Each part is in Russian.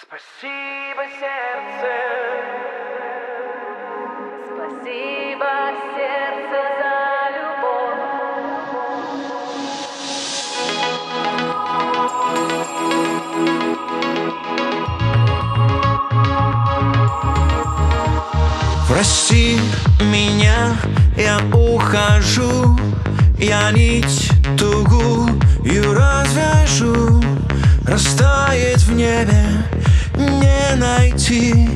Спасибо, сердце. Спасибо, сердце, за любовь. Прости меня, я ухожу, я нить тугую развяжу. Растает в небе, не найти.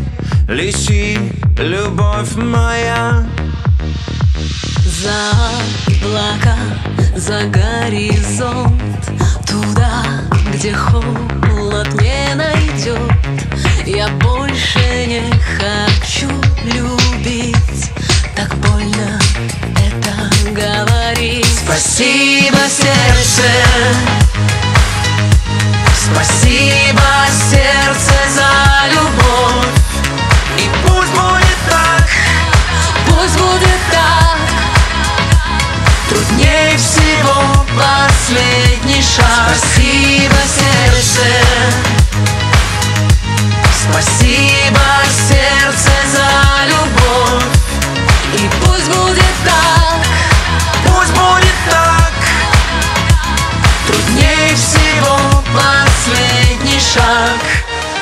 Лети, любовь моя. За облака, за горизонт, туда, где холод не найдет. Я больше не хочу любить, так больно это говорить. Спасибо, сердце. Спасибо, сердце, за любовь. И пусть будет так, Пусть будет так, труднее всего последний шаг. Спасибо, сердце. Спасибо, сердце, за любовь. И пусть будет так, Пусть будет так, труднее всего последний шаг.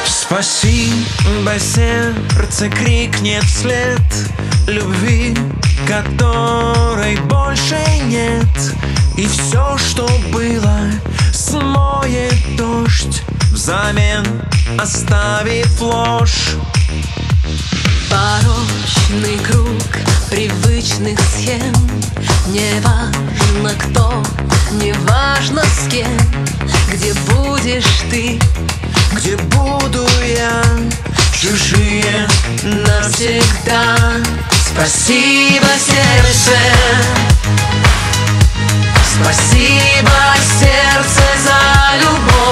Спасибо, сердце крикнет вслед любви, которой больше нет. И все, что было, смоет дождь, взамен оставив ложь. Порочный круг привычных схем. Не важно кто, не важно с кем. Где будешь ты, Где буду я, чужие навсегда. Спасибо, сердце. Спасибо, сердце, за любовь.